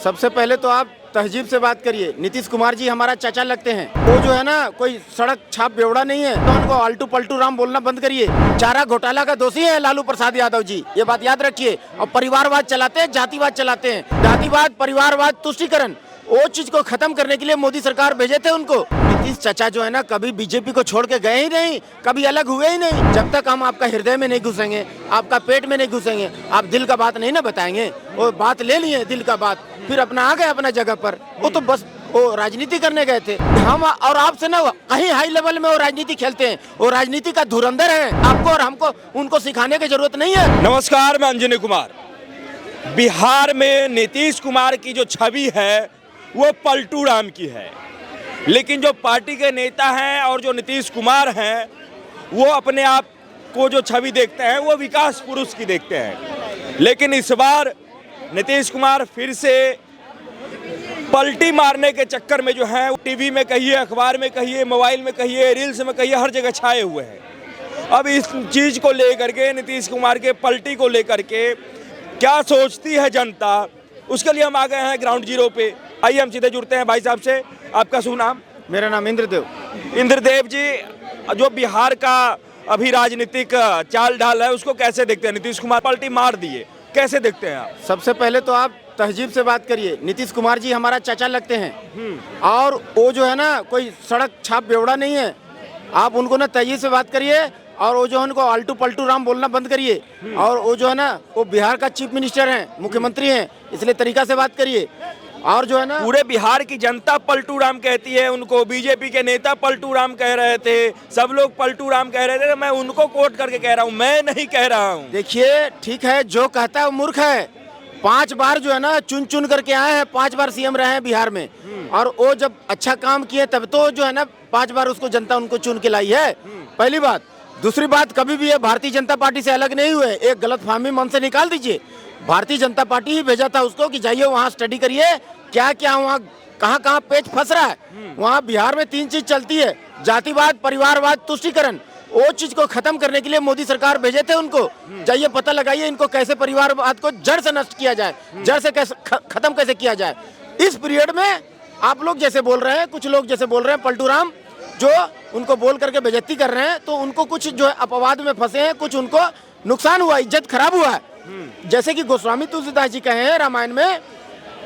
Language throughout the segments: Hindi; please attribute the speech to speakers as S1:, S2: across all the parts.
S1: सबसे पहले तो आप तहजीब से बात करिए। नीतीश कुमार जी हमारा चाचा लगते हैं। वो जो है ना कोई सड़क छाप बेवड़ा नहीं है, तो उनको आल्टू पल्टू राम बोलना बंद करिए। चारा घोटाला का दोषी है लालू प्रसाद यादव जी, ये बात याद रखिए। और परिवारवाद चलाते हैं, जातिवाद चलाते हैं। जातिवाद, परिवारवाद, तुष्टीकरण, वो चीज को खत्म करने के लिए मोदी सरकार भेजे थे उनको। नीतीश चाचा जो है ना कभी बीजेपी को छोड़ के गए ही नहीं, कभी अलग हुए ही नहीं। जब तक हम आपका हृदय में नहीं घुसेंगे, आपका पेट में नहीं घुसेंगे, आप दिल का बात नहीं ना बताएंगे। वो बात ले लिए दिल का बात, फिर अपना आ गए अपना जगह पर। वो तो बस वो राजनीति करने गए थे। हम और आपसे ना कहीं हाई लेवल में वो राजनीति खेलते हैं। वो राजनीति का धुरंधर है। आपको और हमको उनको सिखाने की जरूरत नहीं है।
S2: नमस्कार, मैं अंजनी कुमार। बिहार में नीतीश कुमार की जो छवि है वो पलटू राम की है, लेकिन जो पार्टी के नेता हैं और जो नीतीश कुमार हैं वो अपने आप को जो छवि देखते हैं वो विकास पुरुष की देखते हैं। लेकिन इस बार नीतीश कुमार फिर से पलटी मारने के चक्कर में जो है टीवी में कहिए, अखबार में कहिए, मोबाइल में कहिए, रील्स में कहिए, हर जगह छाए हुए हैं। अब इस चीज़ को लेकर के, नीतीश कुमार के पलटी को लेकर के क्या सोचती है जनता, उसके लिए हम आ गए हैं ग्राउंड जीरो पे। आइए हम सीधे जुड़ते हैं भाई साहब से। आपका शुभ नाम?
S1: मेरा नाम इंद्रदेव।
S2: इंद्रदेव जी, जो बिहार का अभी राजनीतिक चाल ढाल है उसको कैसे देखते हैं? नीतीश कुमार पलटी मार दिए, कैसे देखते हैं आप?
S1: सबसे पहले तो आप तहजीब से बात करिए। नीतीश कुमार जी हमारा चाचा लगते हैं, और वो जो है ना कोई सड़क छाप बेवड़ा नहीं है। आप उनको ना तहजीब से बात करिए, और वो जो है उनको आल्टू पल्टू राम बोलना बंद करिए। और वो जो है ना वो बिहार का चीफ मिनिस्टर हैं, मुख्यमंत्री हैं, इसलिए तरीका से बात करिए। और जो है ना
S2: पूरे बिहार की जनता पलटू राम कहती है उनको। बीजेपी के नेता पलटू राम कह रहे थे, सब लोग पलटू राम कह रहे थे। मैं उनको कोट करके कह रहा हूँ, मैं नहीं कह रहा हूँ।
S1: देखिए, ठीक है, जो कहता है वो मूर्ख है। 5 बार जो है ना चुन चुन करके आए हैं, 5 बार सीएम रहे हैं बिहार में, और वो जब अच्छा काम किए तब तो जो है ना 5 बार उसको जनता उनको चुन के लाई है। पहली बात। दूसरी बात, कभी भी ये भारतीय जनता पार्टी से अलग नहीं हुए। एक गलतफहमी मन से निकाल दीजिए। भारतीय जनता पार्टी ही भेजा था उसको कि जाइए वहाँ स्टडी करिए, क्या क्या वहाँ कहाँ कहाँ पेच फंस रहा है। वहाँ बिहार में 3 चीज चलती है, जातिवाद, परिवारवाद, तुष्टीकरण। वो चीज को खत्म करने के लिए मोदी सरकार भेजे थे उनको। जाइए पता लगाइए इनको कैसे परिवारवाद को जड़ से नष्ट किया जाए, जड़ से कैसे खत्म कैसे किया जाए। इस पीरियड में आप लोग जैसे बोल रहे हैं, कुछ लोग जैसे बोल रहे हैं पलटू राम, जो उनको बोल करके बेइज्जती कर रहे हैं, तो उनको कुछ जो है अपवाद में फंसे हैं, कुछ उनको नुकसान हुआ, इज्जत खराब हुआ है। जैसे कि गोस्वामी तुलसीदास जी कहे हैं रामायण में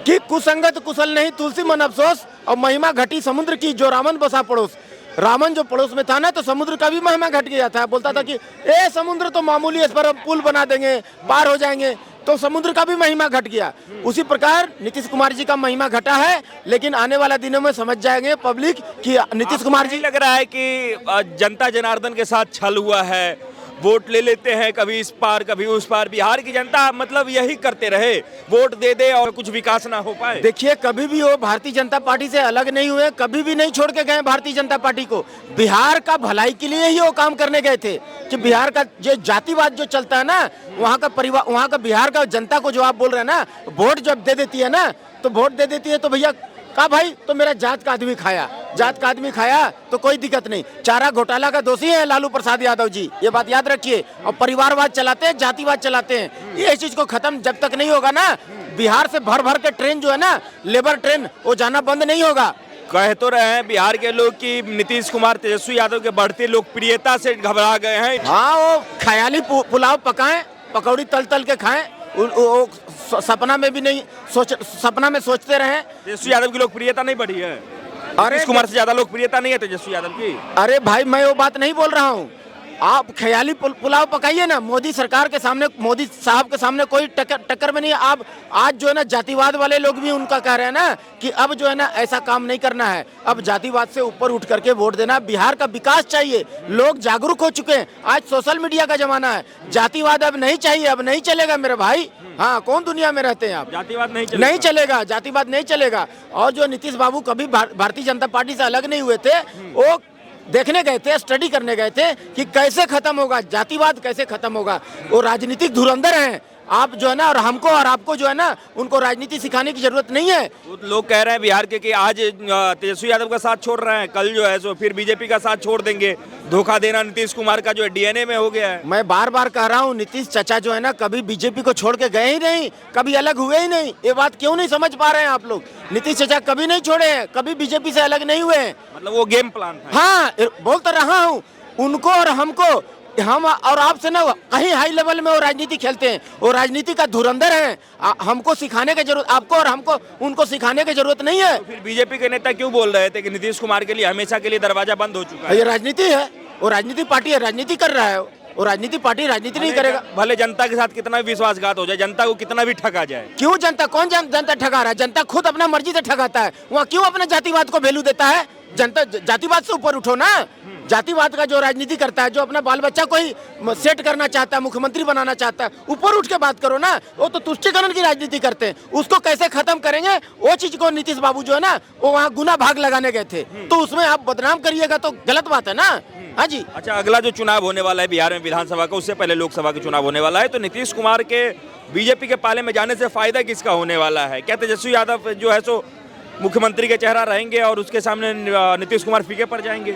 S1: कि कुसंगत कुशल नहीं तुलसी मन अफसोस, और महिमा घटी समुद्र की जो रावण बसा पड़ोस। रावण जो पड़ोस में था ना, तो समुद्र का भी महिमा घट गया था। बोलता था कि ए समुद्र तो मामूली, इस पर हम पुल बना देंगे, पार हो जाएंगे, तो समुद्र का भी महिमा घट गया। उसी प्रकार नीतीश कुमार जी का महिमा घटा है, लेकिन आने वाला दिनों में समझ जाएंगे पब्लिक कि नीतीश कुमार जी।
S2: लग रहा है कि जनता जनार्दन के साथ छल हुआ है, वोट ले लेते हैं कभी इस पार कभी उस पार। बिहार की जनता मतलब यही करते रहे, वोट दे दे और कुछ विकास ना हो पाए।
S1: देखिए, कभी भी वो भारतीय जनता पार्टी से अलग नहीं हुए, कभी भी नहीं छोड़ के गए भारतीय जनता पार्टी को। बिहार का भलाई के लिए ही वो काम करने गए थे कि बिहार का जो जातिवाद जो चलता है ना, वहाँ का परिवार, वहाँ का बिहार का जनता को जो आप बोल रहे हैं ना, वोट जब दे देती है ना, तो वोट दे देती है तो भैया कहा भाई तो मेरा जात का आदमी खाया, जात का आदमी खाया तो कोई दिक्कत नहीं। चारा घोटाला का दोषी है लालू प्रसाद यादव जी, ये बात याद रखिए। और परिवारवाद चलाते हैं, जातिवाद चलाते हैं। ये चीज को खत्म जब तक नहीं होगा ना, बिहार से भर भर के ट्रेन जो है ना, लेबर ट्रेन, वो जाना बंद नहीं होगा।
S2: कह तो रहे हैं बिहार के लोग कि नीतीश कुमार, तेजस्वी यादव के बढ़ती लोकप्रियता से घबरा गए हैं।
S1: हाँ, वो ख्याली पुलाव पकाएं, पकौड़ी तल तल के खाएं, सपना में भी नहीं सपना में सोचते रहे।
S2: तेजस्वी यादव की लोकप्रियता नहीं बढ़ी है? नीतीश कुमार से ज्यादा लोकप्रियता नहीं है तेजस्वी यादव की?
S1: अरे भाई, मैं वो बात नहीं बोल रहा हूँ। आप ख्याली पुलाव पकाइए ना, मोदी सरकार के सामने, मोदी साहब के सामने कोई टक्कर में नहीं है। आप आज जो है ना जातिवाद वाले लोग भी उनका कह रहे हैं ना कि अब जो है ना ऐसा काम नहीं करना है, अब जातिवाद से ऊपर उठ करके वोट देना, बिहार का विकास चाहिए। लोग जागरूक हो चुके हैं, आज सोशल मीडिया का जमाना है। जातिवाद अब नहीं चाहिए, अब नहीं चलेगा मेरे भाई। हाँ, कौन दुनिया में रहते हैं आप?
S2: जातिवाद नहीं
S1: चलेगा, जातिवाद नहीं चलेगा। और जो नीतीश बाबू कभी भारतीय जनता पार्टी से अलग नहीं हुए थे, वो देखने गए थे, स्टडी करने गए थे कि कैसे खत्म होगा जातिवाद, कैसे खत्म होगा। वो राजनीतिक धुरंधर हैं, आप जो है ना और हमको और आपको जो है ना उनको राजनीति सिखाने की जरूरत नहीं है।
S2: वो लोग कह रहे हैं बिहार के कि आज तेजस्वी यादव का साथ छोड़ रहे हैं, कल जो है सो फिर बीजेपी का साथ छोड़ देंगे। धोखा देना नीतीश कुमार का जो है डीएनए में हो गया है।
S1: मैं बार बार कह रहा हूँ नीतीश चाचा जो है ना कभी बीजेपी को छोड़ के गए ही नहीं, कभी अलग हुए ही नहीं। ये बात क्यों नहीं समझ पा रहे हैं आप लोग? नीतीश चाचा कभी नहीं छोड़े हैं, कभी बीजेपी से अलग नहीं हुए हैं।
S2: मतलब वो गेम प्लान था।
S1: हाँ, बोल तो रहा हूँ, उनको और हमको, हम और आपसे ना कहीं हाई लेवल में वो राजनीति खेलते हैं, वो राजनीति का धुरंधर है। हमको सिखाने की जरूरत, आपको और हमको उनको सिखाने की जरूरत नहीं है।
S2: तो फिर बीजेपी के नेता क्यों बोल रहे थे कि नीतीश कुमार के लिए हमेशा के लिए दरवाजा बंद हो चुका है?
S1: ये राजनीति है, वो राजनीति पार्टी है, राजनीति कर रहा है वो राजनीति पार्टी राजनीति नहीं करेगा।
S2: भले जनता के साथ कितना भी विश्वासघात हो जाए, जनता को कितना भी ठगा जाए।
S1: क्यों जनता, कौन जनता ठगा रहा है? जनता खुद अपना मर्जी से ठगाता है। वहाँ क्यों अपने जातिवाद को वैल्यू देता है? जनता जातिवाद से ऊपर उठो ना। जातिवाद का जो राजनीति करता है, जो अपना बाल बच्चा को ही सेट करना चाहता है, मुख्यमंत्री बनाना चाहता है, ऊपर उठ के बात करो ना। वो तो तुष्टीकरण की राजनीति करते हैं, उसको कैसे खत्म करेंगे वो चीज को नीतीश बाबू जो है ना वो वहाँ गुना भाग लगाने गए थे, तो उसमें आप बदनाम करिएगा तो गलत बात है ना। हाँ जी।
S2: अच्छा, अगला जो चुनाव होने वाला है बिहार में विधानसभा का, उससे पहले लोकसभा का चुनाव होने वाला है, तो नीतीश कुमार के बीजेपी के पाले में जाने से फायदा किसका होने वाला है? क्या तेजस्वी यादव जो है सो मुख्यमंत्री के चेहरा रहेंगे और उसके सामने नीतीश कुमार फीके पड़ जाएंगे?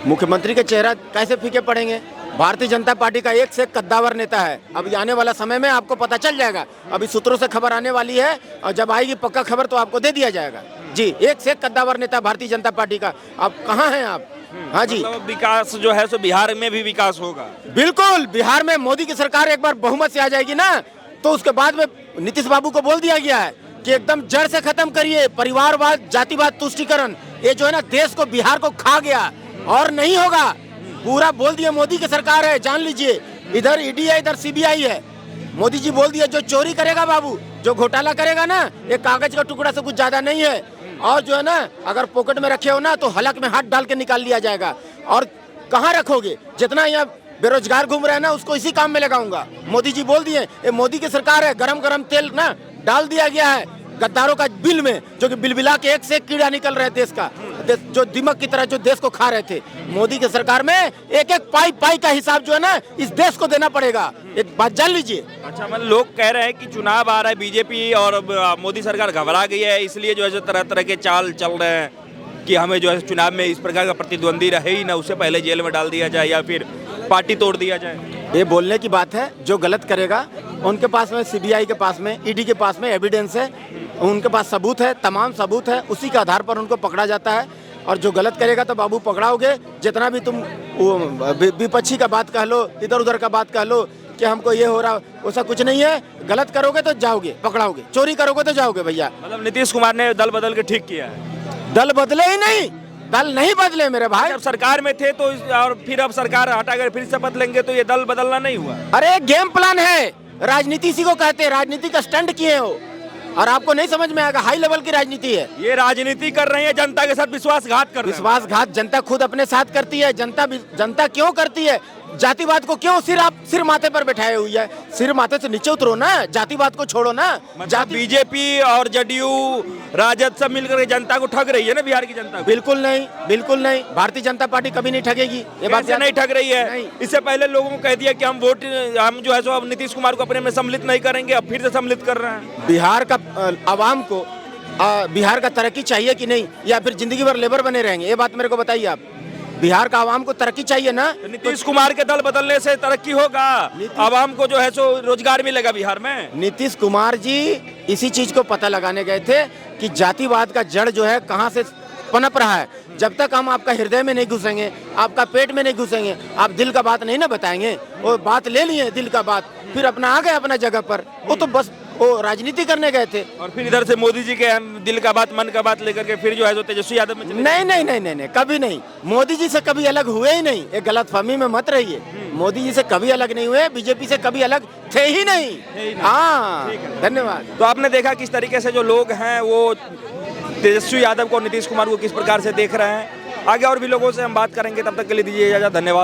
S1: मुख्यमंत्री के चेहरा कैसे फीके पड़ेंगे? भारतीय जनता पार्टी का एक से एक कद्दावर नेता है। अभी आने वाला समय में आपको पता चल जाएगा। अभी सूत्रों से खबर आने वाली है और जब आएगी पक्का खबर तो आपको दे दिया जाएगा। जी, एक से एक कद्दावर नेता भारतीय जनता पार्टी का। आप कहाँ हैं आप? हाँ जी,
S2: मतलब विकास जो है सो बिहार में भी विकास होगा।
S1: बिल्कुल। बिहार में मोदी की सरकार एक बार बहुमत से आ जाएगी ना, तो उसके बाद में नीतीश बाबू को बोल दिया गया है कि एकदम जड़ से खत्म करिए परिवारवाद, जातिवाद, तुष्टीकरण। ये जो है ना देश को, बिहार को खा गया और नहीं होगा। पूरा बोल दिया मोदी की सरकार है, जान लीजिए। इधर ईडी है, इधर सीबीआई है। मोदी जी बोल दिया जो चोरी करेगा बाबू, जो घोटाला करेगा ना, ये कागज का टुकड़ा से कुछ ज्यादा नहीं है। और जो है ना अगर पॉकेट में रखे हो ना तो हलक में हाथ डाल के निकाल लिया जाएगा। और कहाँ रखोगे? जितना यहाँ बेरोजगार घूम रहे हैं ना उसको इसी काम में लगाऊंगा। मोदी जी बोल दिए, ये मोदी की सरकार है। गरम गरम तेल ना डाल दिया गया है गद्दारों का बिल में, जो कि बिलबिला के एक से एक कीड़ा निकल रहे देश का, जो दिमक की तरह जो देश को खा रहे थे। मोदी की सरकार में एक एक पाई पाई का हिसाब जो है ना इस देश को देना पड़ेगा। एक बात जान लीजिए।
S2: अच्छा, मतलब लोग कह रहे हैं कि चुनाव आ रहा है, बीजेपी और मोदी सरकार घबरा गई है, इसलिए जो है तरह तरह के चाल चल रहे हैं कि हमें जो है चुनाव में इस प्रकार का प्रतिद्वंदी रहे ही ना, उससे पहले जेल में डाल दिया जाए या फिर पार्टी तोड़ दिया जाए।
S1: ये बोलने की बात है। जो गलत करेगा उनके पास में, सीबीआई के पास में, ईडी के पास में एविडेंस है, उनके पास सबूत है, तमाम सबूत है, उसी के आधार पर उनको पकड़ा जाता है। और जो गलत करेगा तो बाबू पकड़ाओगे। जितना भी तुम विपक्षी का बात कह लो, इधर उधर का बात कह लो कि हमको ये हो रहा, वैसा कुछ नहीं है। गलत करोगे तो जाओगे, पकड़ाओगे। चोरी करोगे तो जाओगे भैया।
S2: मतलब नीतीश कुमार ने दल बदल के ठीक किया है?
S1: दल बदले ही नहीं, दल नहीं बदले मेरे भाई।
S2: जब सरकार में थे तो और फिर अब सरकार हटा कर फिर शपथ लेंगे तो ये दल बदलना नहीं हुआ?
S1: अरे गेम प्लान है, राजनीति इसी को कहते हैं। राजनीति का स्टंट किए हो और आपको नहीं समझ में आएगा। हाई लेवल की राजनीति है
S2: ये। राजनीति कर रहे हैं, जनता के साथ विश्वासघात कर रहे हैं।
S1: विश्वासघात जनता खुद अपने साथ करती है। जनता क्यों करती है? जातिवाद को क्यों सिर माथे पर बैठाए हुई है? सिर माथे से नीचे उतरो ना, जातिवाद को छोड़ो ना।
S2: बीजेपी और जदयू, राजद सब मिलकर के जनता को ठग रही है ना, बिहार की जनता को।
S1: बिल्कुल नहीं, बिल्कुल नहीं। भारतीय जनता पार्टी कभी नहीं ठगेगी। ये बात
S2: नहीं ठग रही है।
S1: नहीं।
S2: इससे पहले लोगों को कह दिया कि हम जो है सो अब नीतीश कुमार को अपने में सम्मिलित नहीं करेंगे, अब फिर से सम्मिलित कर रहे हैं।
S1: बिहार का आवाम को बिहार का तरक्की चाहिए कि नहीं, या फिर जिंदगी भर लेबर बने रहेंगे? ये बात मेरे को बताइए आप। बिहार का आवाम को तरक्की चाहिए ना।
S2: तो नीतीश कुमार के दल बदलने से तरक्की होगा, आवाम को जो है सो रोजगार मिलेगा बिहार में।
S1: नीतीश कुमार जी इसी चीज को पता लगाने गए थे कि जातिवाद का जड़ जो है कहां से पनप रहा है। जब तक हम आपका हृदय में नहीं घुसेंगे, आपका पेट में नहीं घुसेंगे, आप दिल का बात नहीं ना बताएंगे। वो बात ले लिए दिल का बात, फिर अपना आ गए अपना जगह पर। वो तो बस वो राजनीति करने गए थे।
S2: और फिर इधर से मोदी जी के दिल का बात, मन का बात लेकर के फिर जो है तो तेजस्वी यादव में
S1: नहीं नहीं नहीं नहीं नहीं, कभी नहीं। मोदी जी से कभी अलग हुए ही नहीं। एक गलतफहमी में मत रहिए। मोदी जी से कभी अलग नहीं हुए, बीजेपी से कभी अलग थे ही नहीं। हाँ, धन्यवाद।
S2: तो आपने देखा किस तरीके से जो लोग हैं वो तेजस्वी यादव को, नीतीश कुमार को किस प्रकार से देख रहे हैं। आगे और भी लोगों से हम बात करेंगे, तब तक के लिए दीजिए इजाजत। धन्यवाद।